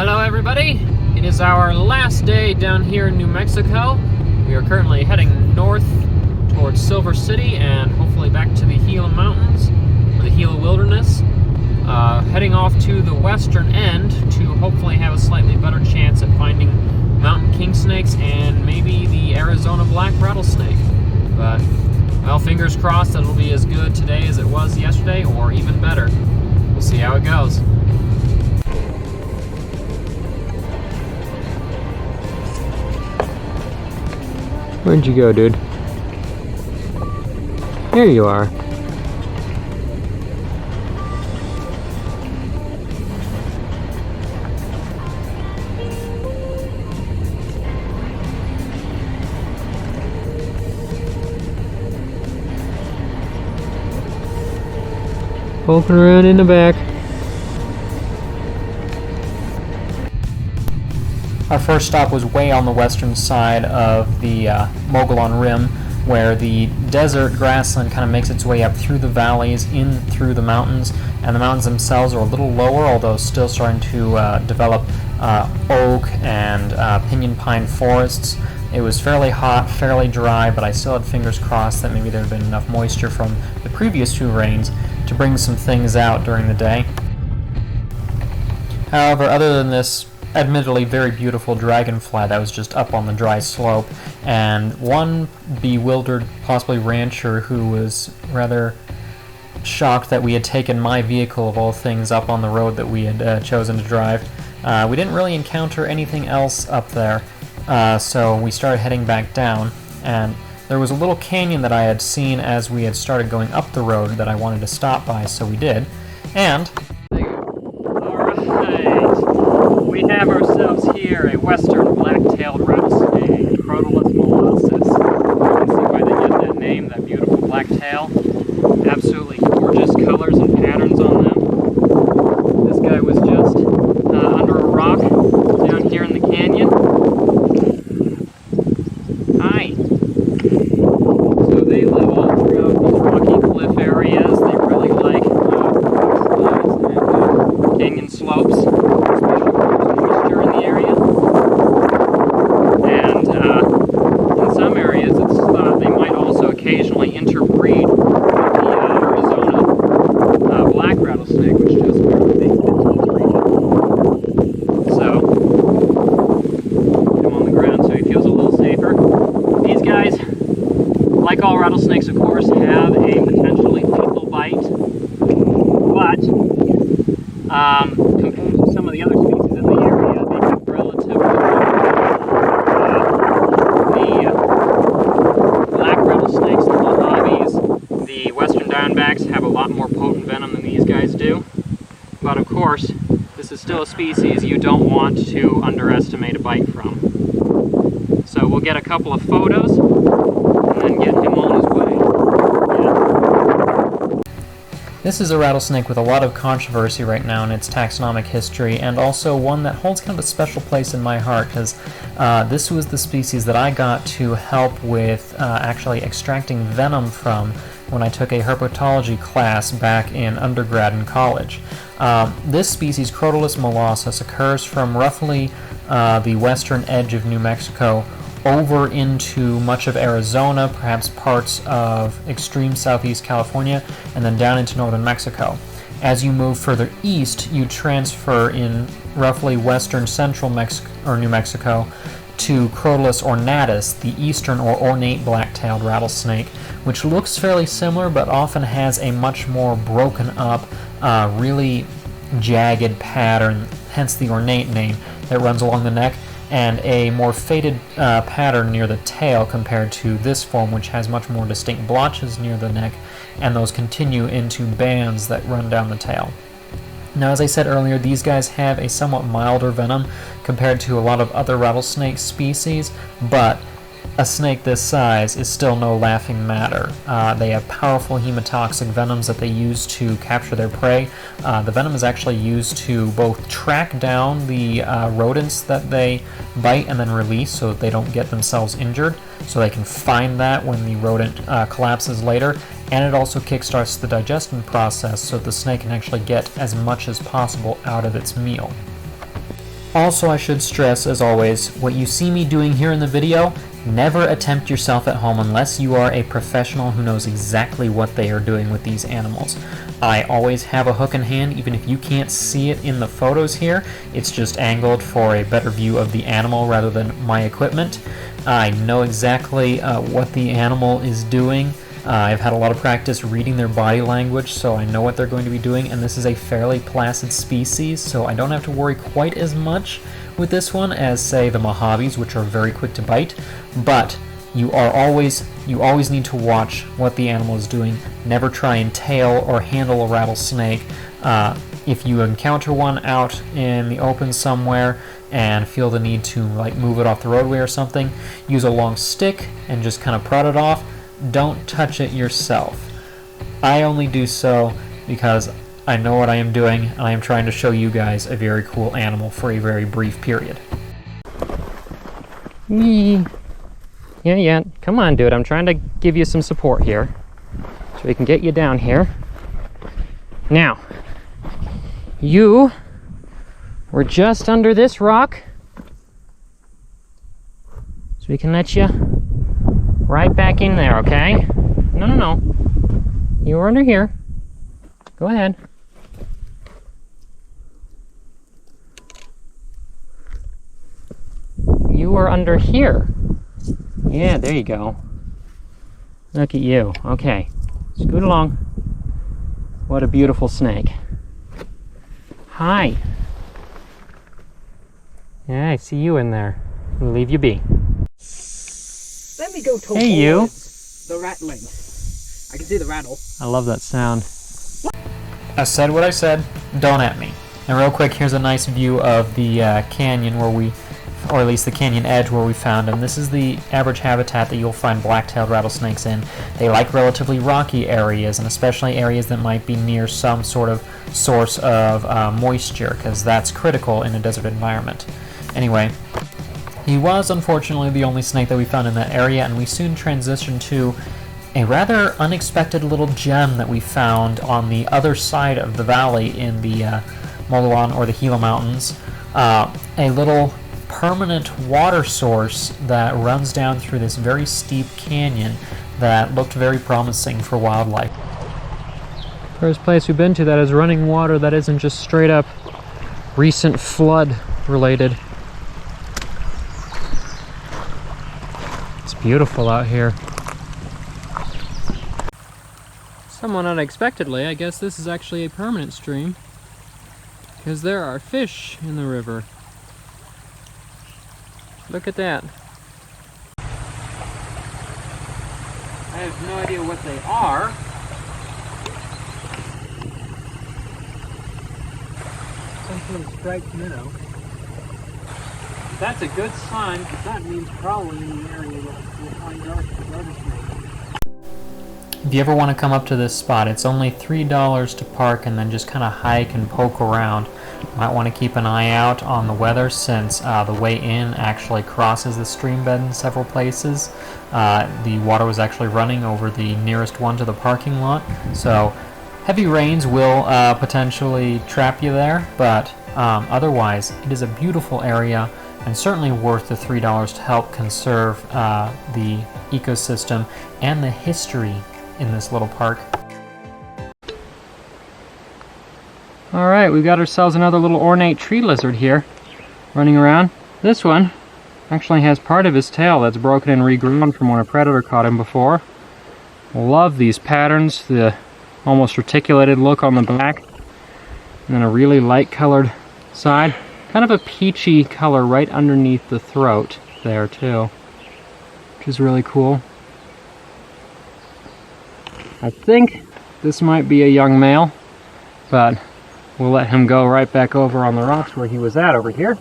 Hello everybody! It is our last day down here in New Mexico. We are currently heading north towards Silver City and hopefully back to the Gila Mountains, or the Gila Wilderness. Heading off to the western end to hopefully have a slightly better chance at finding mountain king snakes and maybe the Arizona black rattlesnake. But, well, fingers crossed that it'll be as good today as it was yesterday, or even better. We'll see how it goes. Where'd you go, dude? Here you are. Poking around in the back. Our first stop was way on the western side of the Mogollon Rim, where the desert grassland kind of makes its way up through the valleys, in through the mountains, and the mountains themselves are a little lower, although still starting to develop oak and pinyon pine forests. It was fairly hot, fairly dry, but I still had fingers crossed that maybe there had been enough moisture from the previous two rains to bring some things out during the day. However, other than this admittedly very beautiful dragonfly that was just up on the dry slope, and one bewildered, possibly rancher, who was rather shocked that we had taken my vehicle of all things up on the road that we had chosen to drive. We didn't really encounter anything else up there, so we started heading back down, and there was a little canyon that I had seen as we had started going up the road that I wanted to stop by, so we did. And we have ourselves here a western black-tailed rattlesnake, Crotalus molossus. You can see why they get that name, that beautiful black tail. Absolutely gorgeous colors and patterns on them. This guy was just under a rock down here in the canyon. Hi! So they live all throughout these rocky cliff areas. They really like rockslides and canyon slopes. Occasionally interbreed with the Arizona black rattlesnake, which just barely makes it into this region. So, put him on the ground so he feels a little safer. These guys, like all rattlesnakes, of course, have a potentially lethal bite, but compared to some of the other species in the area, they have relatively snakes, the Mojaves, the western diamondbacks have a lot more potent venom than these guys do. But of course, this is still a species you don't want to underestimate a bite from. So we'll get a couple of photos and then get him on his way. Yeah. This is a rattlesnake with a lot of controversy right now in its taxonomic history, and also one that holds kind of a special place in my heart, because this was the species that I got to help with actually extracting venom from when I took a herpetology class back in undergrad and college. This species, Crotalus molossus, occurs from roughly the western edge of New Mexico over into much of Arizona, perhaps parts of extreme southeast California, and then down into northern Mexico. As you move further east, you transfer in roughly western central New Mexico to Crotalus ornatus, the eastern or ornate black-tailed rattlesnake, which looks fairly similar but often has a much more broken up, really jagged pattern, hence the ornate name, that runs along the neck, and a more faded pattern near the tail compared to this form, which has much more distinct blotches near the neck, and those continue into bands that run down the tail. Now, as I said earlier, these guys have a somewhat milder venom compared to a lot of other rattlesnake species, but a snake this size is still no laughing matter. They have powerful hemotoxic venoms that they use to capture their prey. The venom is actually used to both track down the rodents that they bite and then release so that they don't get themselves injured, so they can find that when the rodent collapses later, and it also kickstarts the digestion process so the snake can actually get as much as possible out of its meal. Also, I should stress, as always, what you see me doing here in the video, never attempt yourself at home unless you are a professional who knows exactly what they are doing with these animals. I always have a hook in hand, even if you can't see it in the photos here. It's just angled for a better view of the animal rather than my equipment. I know exactly what the animal is doing. I've had a lot of practice reading their body language, so I know what they're going to be doing, and this is a fairly placid species, so I don't have to worry quite as much with this one as, say, the Mojaves, which are very quick to bite. But you always need to watch what the animal is doing. Never try and tail or handle a rattlesnake. If you encounter one out in the open somewhere and feel the need to like move it off the roadway or something, use a long stick and just kind of prod it off. Don't touch it yourself. I only do so because I know what I am doing, and I am trying to show you guys a very cool animal for a very brief period. Yeah, come on, dude. I'm trying to give you some support here so we can get you down here. Now, you were just under this rock, so we can let you right back in there, okay? No. You were under here. Go ahead. You were under here. Yeah, there you go. Look at you. Okay. Scoot along. What a beautiful snake. Hi. Yeah, I see you in there. I'll leave you be. Let me go towards the rattling. I can see the rattle. I love that sound. I said what I said. Don't at me. And real quick, here's a nice view of the canyon where we, or at least the canyon edge where we found them. This is the average habitat that you'll find black-tailed rattlesnakes in. They like relatively rocky areas, and especially areas that might be near some sort of source of moisture, because that's critical in a desert environment. Anyway, he was unfortunately the only snake that we found in that area, and we soon transitioned to a rather unexpected little gem that we found on the other side of the valley in the Moloan or the Gila Mountains. A little permanent water source that runs down through this very steep canyon that looked very promising for wildlife. First place we've been to that has running water that isn't just straight up recent flood related. It's beautiful out here. Somewhat unexpectedly, I guess this is actually a permanent stream, because there are fish in the river. Look at that. I have no idea what they are. Some sort of striped minnow. That's a good sign, because that means probably in the area that we'll find other snakes. If you ever want to come up to this spot, it's only $3 to park and then just kind of hike and poke around. You might want to keep an eye out on the weather, since the way in actually crosses the stream bed in several places. The water was actually running over the nearest one to the parking lot, so heavy rains will potentially trap you there, but otherwise it is a beautiful area and certainly worth the $3 to help conserve the ecosystem and the history in this little park. Alright, we've got ourselves another little ornate tree lizard here running around. This one actually has part of his tail that's broken and regrown from when a predator caught him before. Love these patterns, the almost reticulated look on the back, and then a really light colored side. Kind of a peachy color right underneath the throat there too, which is really cool. I think this might be a young male, but we'll let him go right back over on the rocks where he was at over here.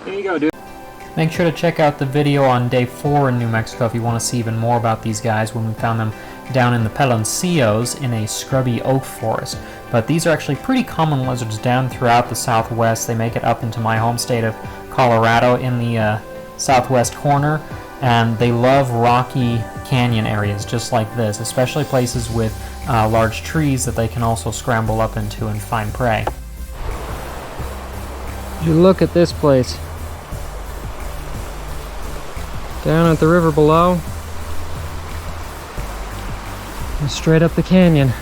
There you go, dude. Make sure to check out the video on day 4 in New Mexico if you want to see even more about these guys, when we found them down in the Peloncillos in a scrubby oak forest. But these are actually pretty common lizards down throughout the Southwest. They make it up into my home state of Colorado in the southwest corner, and they love rocky canyon areas just like this, especially places with large trees that they can also scramble up into and find prey. You look at this place. Down at the river below. And straight up the canyon.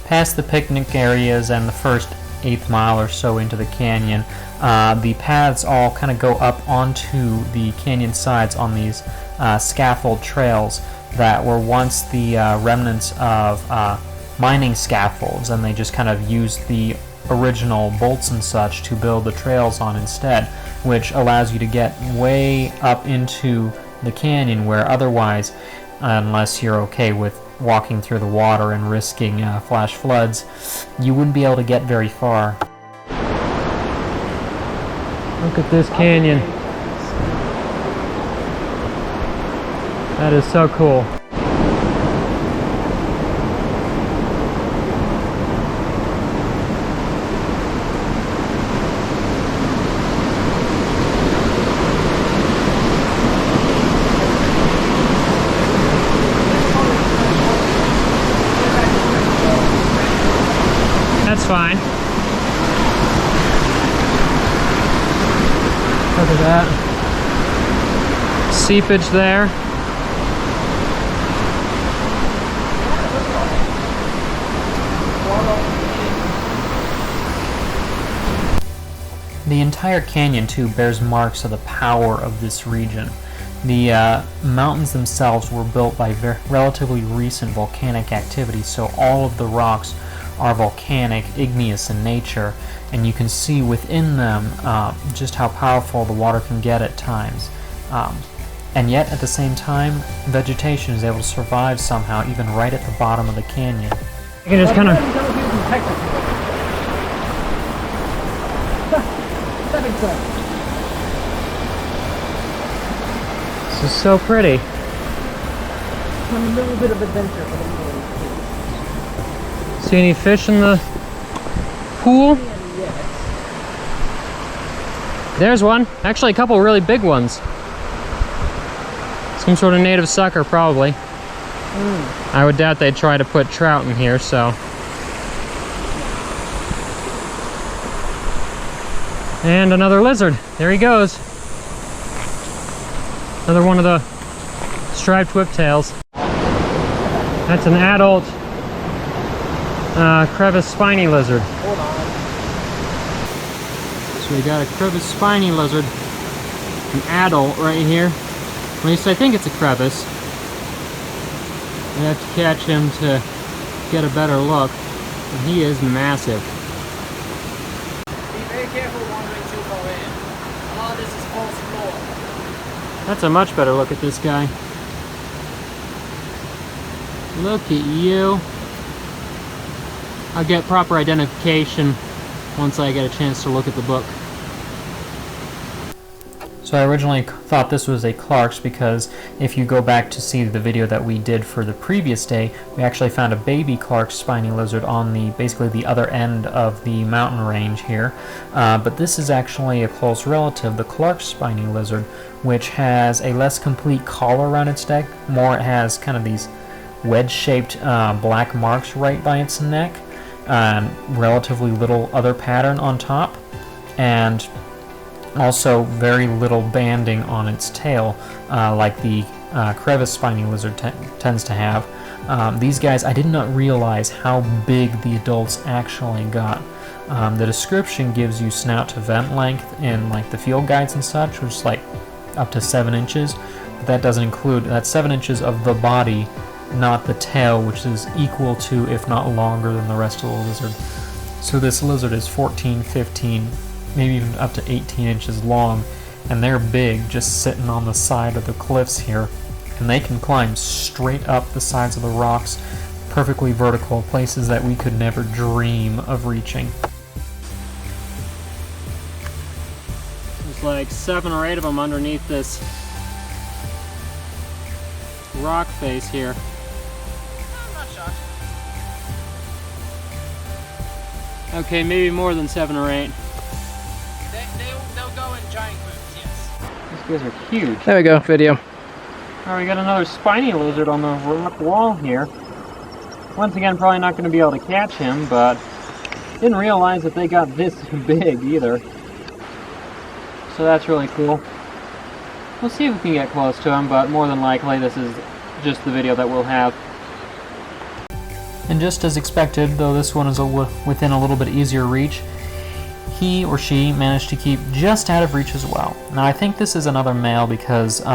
Past the picnic areas and the first 1/8 mile or so into the canyon, the paths all kind of go up onto the canyon sides on these scaffold trails that were once the remnants of mining scaffolds, and they just kind of used the original bolts and such to build the trails on instead, which allows you to get way up into the canyon where otherwise, unless you're okay with walking through the water and risking flash floods, you wouldn't be able to get very far. Look at this canyon. That is so cool. That's fine. Look at that. Seepage there. The entire canyon, too, bears marks of the power of this region. The mountains themselves were built by relatively recent volcanic activity, so all of the rocks are volcanic, igneous in nature, and you can see within them just how powerful the water can get at times. And yet, at the same time, vegetation is able to survive somehow, even right at the bottom of the canyon. You can just kind of... This is so pretty. A little bit of adventure for the morning. See any fish in the pool? There's one. Actually, a couple really big ones. Some sort of native sucker, probably. I would doubt they'd try to put trout in here, so. And another lizard. There he goes. Another one of the striped whiptails. That's an adult crevice spiny lizard. Hold on. So we got a crevice spiny lizard, an adult right here. At least I think it's a crevice. I have to catch him to get a better look. And he is massive. Be very careful wandering too far in. A lot of this is false floor. That's a much better look at this guy. Look at you. I'll get proper identification once I get a chance to look at the book. So I originally thought this was a Clark's because if you go back to see the video that we did for the previous day, we actually found a baby Clark's spiny lizard on basically the other end of the mountain range here. But this is actually a close relative, the Clark's spiny lizard, which has a less complete collar around its neck. More, it has kind of these wedge-shaped black marks right by its neck. Relatively little other pattern on top, and also very little banding on its tail, like the crevice spiny lizard tends to have. These guys, I did not realize how big the adults actually got. The description gives you snout to vent length in like the field guides and such, which is like up to 7 inches. But that doesn't include, that's 7 inches of the body, not the tail, which is equal to, if not longer than the rest of the lizard. So this lizard is 14, 15, maybe even up to 18 inches long, and they're big, just sitting on the side of the cliffs here, and they can climb straight up the sides of the rocks, perfectly vertical, places that we could never dream of reaching. There's like 7 or 8 of them underneath this rock face here. Okay, maybe more than 7 or 8. They'll go in giant groups, yes. These guys are huge. There we go, video. Alright, we got another spiny lizard on the rock wall here. Once again, probably not going to be able to catch him, but didn't realize that they got this big either. So that's really cool. We'll see if we can get close to him, but more than likely this is just the video that we'll have. And just as expected, though this one is within a little bit easier reach, he or she managed to keep just out of reach as well. Now I think this is another male because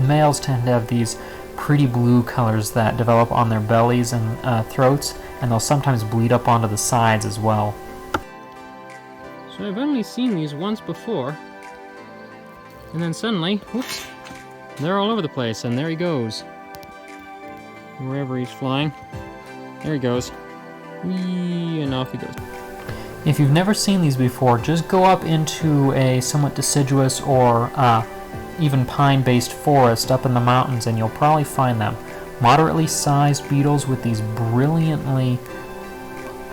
males tend to have these pretty blue colors that develop on their bellies and throats, and they'll sometimes bleed up onto the sides as well. So I've only seen these once before, and then suddenly, whoops, they're all over the place, and there he goes. Wherever he's flying. There he goes. Whee, and off he goes. If you've never seen these before, just go up into a somewhat deciduous or even pine-based forest up in the mountains and you'll probably find them. Moderately sized beetles with these brilliantly,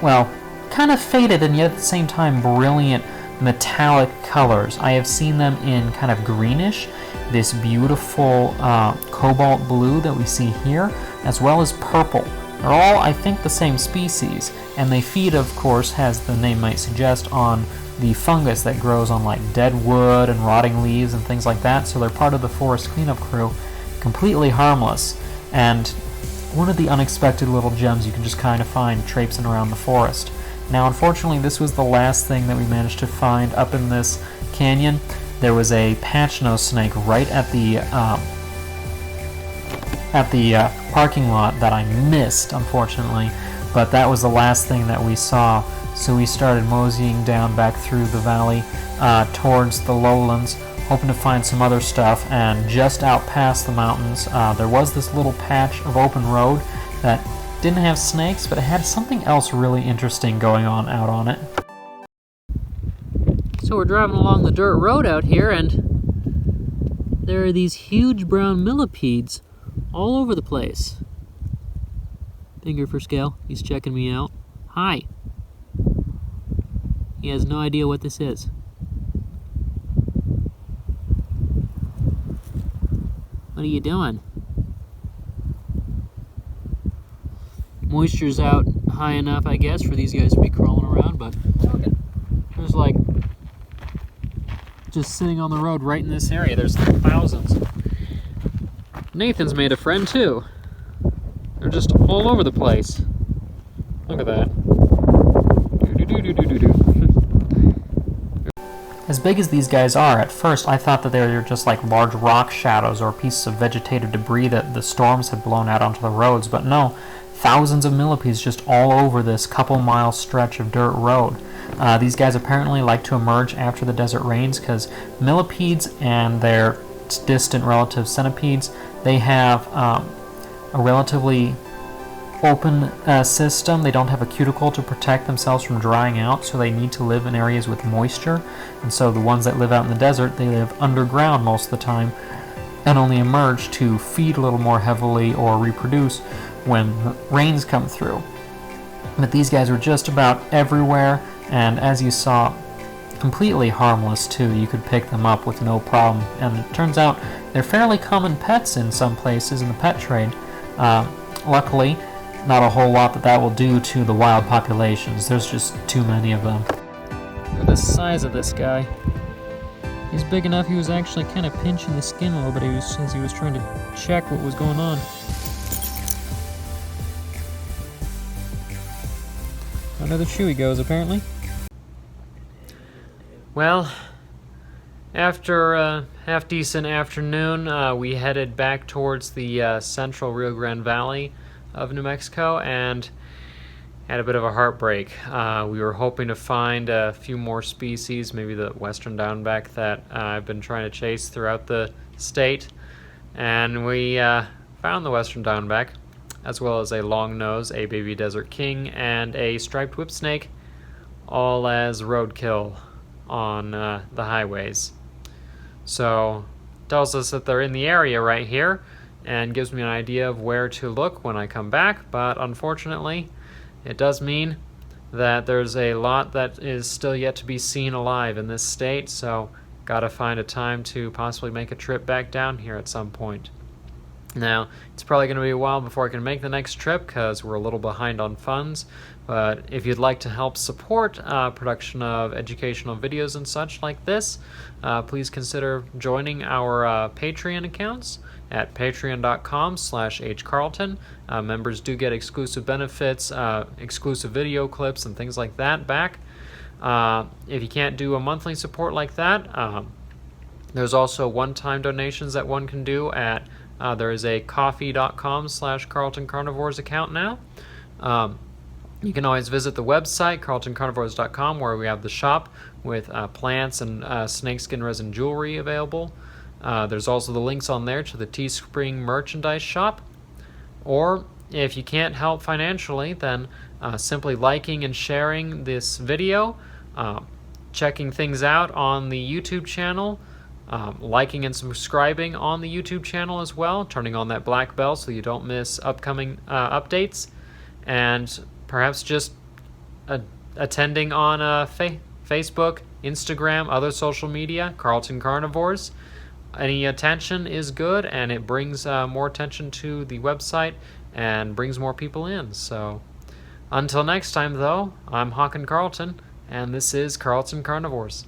well, kind of faded and yet at the same time brilliant metallic colors. I have seen them in kind of greenish, this beautiful cobalt blue that we see here, as well as purple. They're all, I think, the same species, and they feed, of course, as the name might suggest, on the fungus that grows on like dead wood and rotting leaves and things like that, so they're part of the forest cleanup crew, completely harmless, and one of the unexpected little gems you can just kind of find traipsing around the forest. Now, unfortunately, this was the last thing that we managed to find up in this canyon. There was a patch-nosed snake right at the parking lot that I missed, unfortunately, but that was the last thing that we saw. So we started moseying down back through the valley towards the lowlands, hoping to find some other stuff, and just out past the mountains there was this little patch of open road that didn't have snakes, but it had something else really interesting going on out on it. So we're driving along the dirt road out here, and there are these huge brown millipedes all over the place. Finger for scale, he's checking me out. Hi. He has no idea what this is. What are you doing? Moisture's out high enough, I guess, for these guys to be crawling around, but there's like, just sitting on the road right in this area, there's thousands. Nathan's made a friend too. They're just all over the place. Look at that. As big as these guys are, at first I thought that they were just like large rock shadows or pieces of vegetative debris that the storms had blown out onto the roads, but no, thousands of millipedes just all over this couple-mile stretch of dirt road. These guys apparently like to emerge after the desert rains because millipedes and their distant relative centipedes, they have a relatively open system. They don't have a cuticle to protect themselves from drying out, so they need to live in areas with moisture. And so the ones that live out in the desert, they live underground most of the time and only emerge to feed a little more heavily or reproduce when rains come through. But these guys were just about everywhere, and as you saw, completely harmless too. You could pick them up with no problem, and it turns out they're fairly common pets in some places in the pet trade. Luckily, not a whole lot that will do to the wild populations. There's just too many of them. Look at the size of this guy. He's big enough he was actually kind of pinching the skin a little bit as he was trying to check what was going on. Another shoe he goes, apparently. Well, after a half-decent afternoon, we headed back towards the central Rio Grande Valley of New Mexico and had a bit of a heartbreak. We were hoping to find a few more species, maybe the western downback that I've been trying to chase throughout the state, and we found the western downback, as well as a long nose, a baby desert king, and a striped whipsnake, all as roadkill on the highways. So tells us that they're in the area right here and gives me an idea of where to look when I come back, but unfortunately it does mean that there's a lot that is still yet to be seen alive in this state, so gotta find a time to possibly make a trip back down here at some point. Now, it's probably going to be a while before I can make the next trip because we're a little behind on funds, but if you'd like to help support production of educational videos and such like this, please consider joining our Patreon accounts at patreon.com/hcarlton. Members do get exclusive benefits, exclusive video clips, and things like that back. If you can't do a monthly support like that, there's also one-time donations that one can do at there is a coffee.com/Carlton Carnivores account now. You can always visit the website, carltoncarnivores.com, where we have the shop with plants and snakeskin resin jewelry available. There's also the links on there to the Teespring merchandise shop. Or if you can't help financially, then simply liking and sharing this video, checking things out on the YouTube channel, liking and subscribing on the YouTube channel as well, turning on that black bell so you don't miss upcoming updates, and perhaps just attending on Facebook, Instagram, other social media, Carlton Carnivores. Any attention is good, and it brings more attention to the website and brings more people in. So until next time, though, I'm Hawken Carlton, and this is Carlton Carnivores.